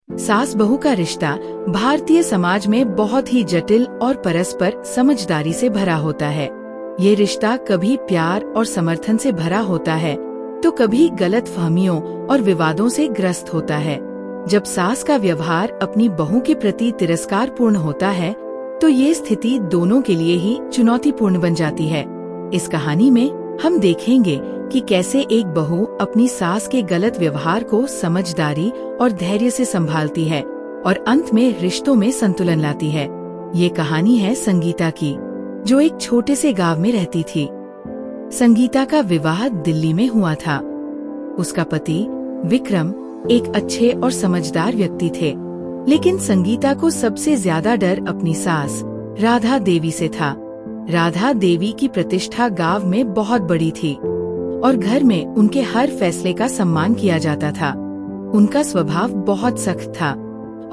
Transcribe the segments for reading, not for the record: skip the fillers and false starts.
सास बहू का रिश्ता भारतीय समाज में बहुत ही जटिल और परस्पर समझदारी से भरा होता है। ये रिश्ता कभी प्यार और समर्थन से भरा होता है तो कभी गलतफहमियों और विवादों से ग्रस्त होता है। जब सास का व्यवहार अपनी बहू के प्रति तिरस्कारपूर्ण होता है तो ये स्थिति दोनों के लिए ही चुनौतीपूर्ण बन जाती है। इस कहानी में हम देखेंगे कि कैसे एक बहू अपनी सास के गलत व्यवहार को समझदारी और धैर्य से संभालती है और अंत में रिश्तों में संतुलन लाती है। ये कहानी है संगीता की, जो एक छोटे से गांव में रहती थी। संगीता का विवाह दिल्ली में हुआ था। उसका पति विक्रम एक अच्छे और समझदार व्यक्ति थे, लेकिन संगीता को सबसे ज्यादा डर अपनी सास राधा देवी से था। राधा देवी की प्रतिष्ठा गांव में बहुत बड़ी थी और घर में उनके हर फैसले का सम्मान किया जाता था। उनका स्वभाव बहुत सख्त था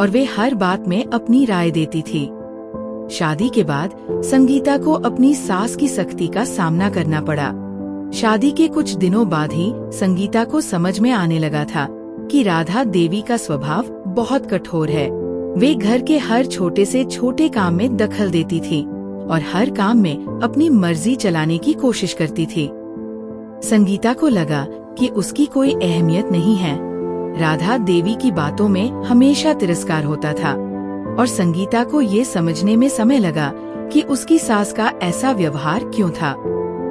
और वे हर बात में अपनी राय देती थी। शादी के बाद संगीता को अपनी सास की सख्ती का सामना करना पड़ा। शादी के कुछ दिनों बाद ही संगीता को समझ में आने लगा था कि राधा देवी का स्वभाव बहुत कठोर है। वे घर के हर छोटे से छोटे काम में दखल देती थी और हर काम में अपनी मर्जी चलाने की कोशिश करती थी। संगीता को लगा कि उसकी कोई अहमियत नहीं है। राधा देवी की बातों में हमेशा तिरस्कार होता था और संगीता को ये समझने में समय लगा कि उसकी सास का ऐसा व्यवहार क्यों था।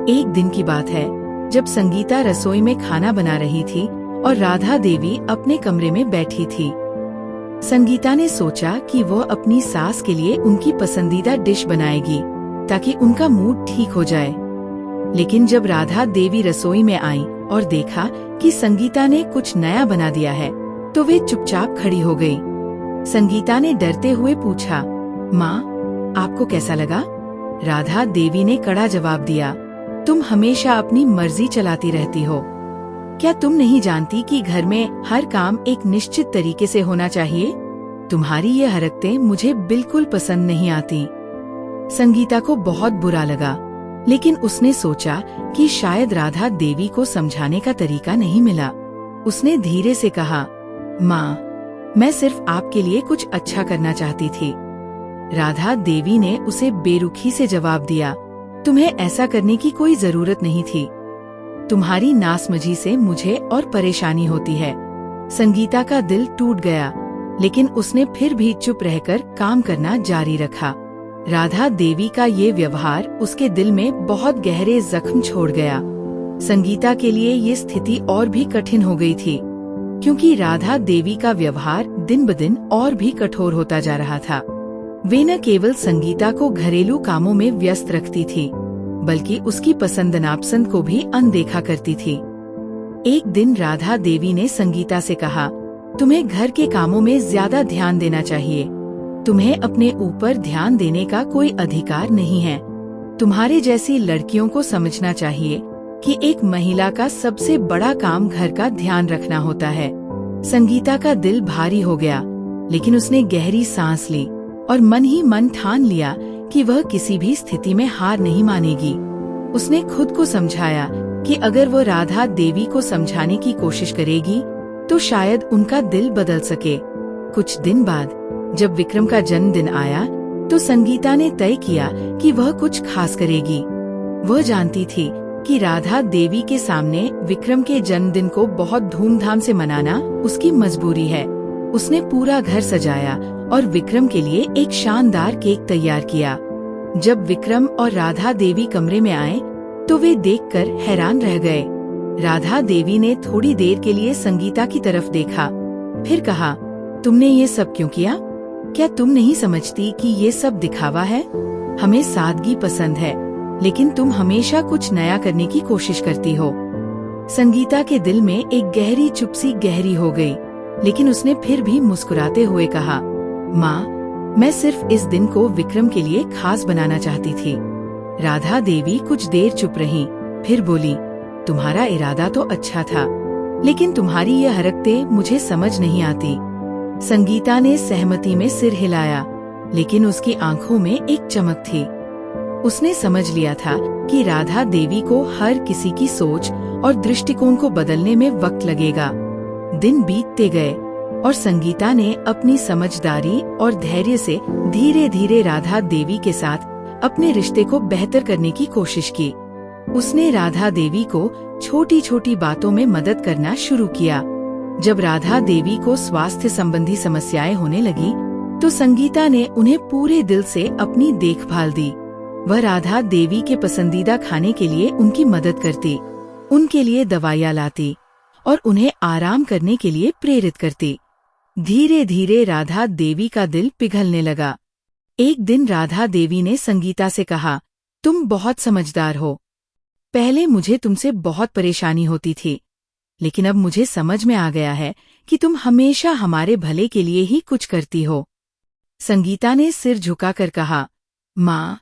एक दिन की बात है जब संगीता रसोई में खाना बना रही थी और राधा देवी अपने कमरे में बैठी थी। संगीता ने सोचा कि वो अपनी सास के लिए उनकी पसंदीदा डिश बनाएगी ताकि उनका मूड ठीक हो जाए। लेकिन जब राधा देवी रसोई में आई और देखा कि संगीता ने कुछ नया बना दिया है तो वे चुपचाप खड़ी हो गई। संगीता ने डरते हुए पूछा, माँ, आपको कैसा लगा? राधा देवी ने कड़ा जवाब दिया, तुम हमेशा अपनी मर्जी चलाती रहती हो। क्या तुम नहीं जानती कि घर में हर काम एक निश्चित तरीके से होना चाहिए? तुम्हारी ये हरकतें मुझे बिल्कुल पसंद नहीं आती। संगीता को बहुत बुरा लगा, लेकिन उसने सोचा कि शायद राधा देवी को समझाने का तरीका नहीं मिला। उसने धीरे से कहा, माँ, मैं सिर्फ आपके लिए कुछ अच्छा करना चाहती थी। राधा देवी ने उसे बेरुखी से जवाब दिया, तुम्हें ऐसा करने की कोई जरूरत नहीं थी। तुम्हारी नासमझी से मुझे और परेशानी होती है। संगीता का दिल टूट गया, लेकिन उसने फिर भी चुप रहकर काम करना जारी रखा। राधा देवी का ये व्यवहार उसके दिल में बहुत गहरे जख्म छोड़ गया। संगीता के लिए ये स्थिति और भी कठिन हो गई थी, क्योंकि राधा देवी का व्यवहार दिन ब दिन और भी कठोर होता जा रहा था। वे न केवल संगीता को घरेलू कामों में व्यस्त रखती थी, बल्कि उसकी पसंद नापसंद को भी अनदेखा करती थी। एक दिन राधा देवी ने संगीता से कहा, तुम्हें घर के कामों में ज्यादा ध्यान देना चाहिए। तुम्हें अपने ऊपर ध्यान देने का कोई अधिकार नहीं है। तुम्हारे जैसी लड़कियों को समझना चाहिए कि एक महिला का सबसे बड़ा काम घर का ध्यान रखना होता है। संगीता का दिल भारी हो गया, लेकिन उसने गहरी सांस ली और मन ही मन ठान लिया कि वह किसी भी स्थिति में हार नहीं मानेगी। उसने खुद को समझाया कि अगर वो राधा देवी को समझाने की कोशिश करेगी तो शायद उनका दिल बदल सके। कुछ दिन बाद जब विक्रम का जन्मदिन आया तो संगीता ने तय किया कि वह कुछ खास करेगी। वह जानती थी कि राधा देवी के सामने विक्रम के जन्मदिन को बहुत धूमधाम से मनाना उसकी मजबूरी है। उसने पूरा घर सजाया और विक्रम के लिए एक शानदार केक तैयार किया। जब विक्रम और राधा देवी कमरे में आए तो वे देखकर हैरान रह गए। राधा देवी ने थोड़ी देर के लिए संगीता की तरफ देखा, फिर कहा, तुमने ये सब क्यों किया? क्या तुम नहीं समझती कि ये सब दिखावा है? हमें सादगी पसंद है, लेकिन तुम हमेशा कुछ नया करने की कोशिश करती हो। संगीता के दिल में एक गहरी चुप्सी गहरी हो गई, लेकिन उसने फिर भी मुस्कुराते हुए कहा, माँ, मैं सिर्फ इस दिन को विक्रम के लिए खास बनाना चाहती थी। राधा देवी कुछ देर चुप रही, फिर बोली, तुम्हारा इरादा तो अच्छा था, लेकिन तुम्हारी ये हरकतें मुझे समझ नहीं आती। संगीता ने सहमति में सिर हिलाया, लेकिन उसकी आंखों में एक चमक थी। उसने समझ लिया था कि राधा देवी को हर किसी की सोच और दृष्टिकोण को बदलने में वक्त लगेगा। दिन बीतते गए और संगीता ने अपनी समझदारी और धैर्य से धीरे धीरे राधा देवी के साथ अपने रिश्ते को बेहतर करने की कोशिश की। उसने राधा देवी को छोटी छोटी बातों में मदद करना शुरू किया। जब राधा देवी को स्वास्थ्य संबंधी समस्याएं होने लगी, तो संगीता ने उन्हें पूरे दिल से अपनी देखभाल दी। वह राधा देवी के पसंदीदा खाने के लिए उनकी मदद करती, उनके लिए दवाइयाँ लाती और उन्हें आराम करने के लिए प्रेरित करती। धीरे धीरे राधा देवी का दिल पिघलने लगा। एक दिन राधा देवी ने संगीता से कहा, तुम बहुत समझदार हो। पहले मुझे तुमसे बहुत परेशानी होती थी, लेकिन अब मुझे समझ में आ गया है कि तुम हमेशा हमारे भले के लिए ही कुछ करती हो। संगीता ने सिर झुकाकर कहा, माँ,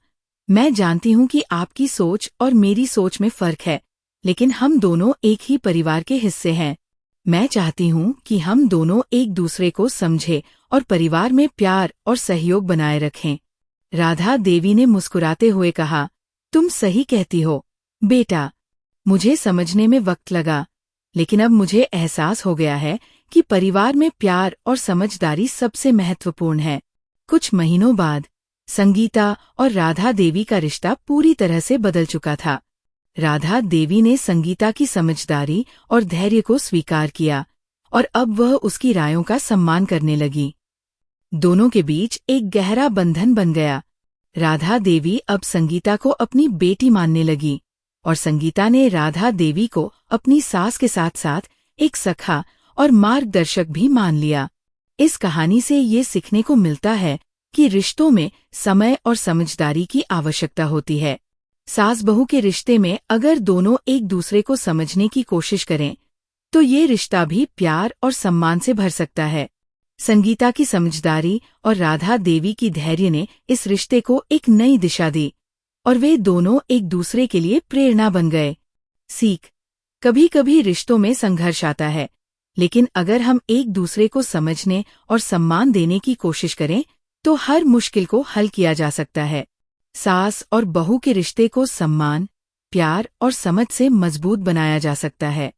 मैं जानती हूँ कि आपकी सोच और मेरी सोच में फर्क है, लेकिन हम दोनों एक ही परिवार के हिस्से हैं। मैं चाहती हूँ कि हम दोनों एक दूसरे को समझें और परिवार में प्यार और सहयोग बनाए रखें। राधा देवी ने मुस्कुराते हुए कहा, तुम सही कहती हो बेटा। मुझे समझने में वक्त लगा, लेकिन अब मुझे एहसास हो गया है कि परिवार में प्यार और समझदारी सबसे महत्वपूर्ण है। कुछ महीनों बाद संगीता और राधा देवी का रिश्ता पूरी तरह से बदल चुका था। राधा देवी ने संगीता की समझदारी और धैर्य को स्वीकार किया और अब वह उसकी रायों का सम्मान करने लगी। दोनों के बीच एक गहरा बंधन बन गया। राधा देवी अब संगीता को अपनी बेटी मानने लगी और संगीता ने राधा देवी को अपनी सास के साथ साथ एक सखा और मार्गदर्शक भी मान लिया। इस कहानी से ये सीखने को मिलता है कि रिश्तों में समय और समझदारी की आवश्यकता होती है। सास बहू के रिश्ते में अगर दोनों एक दूसरे को समझने की कोशिश करें, तो ये रिश्ता भी प्यार और सम्मान से भर सकता है। संगीता की समझदारी और राधा देवी की धैर्य ने इस रिश्ते को एक नई दिशा दी और वे दोनों एक दूसरे के लिए प्रेरणा बन गए। सीख: कभी कभी रिश्तों में संघर्ष आता है, लेकिन अगर हम एक दूसरे को समझने और सम्मान देने की कोशिश करें, तो हर मुश्किल को हल किया जा सकता है। सास और बहू के रिश्ते को सम्मान, प्यार और समझ से मजबूत बनाया जा सकता है।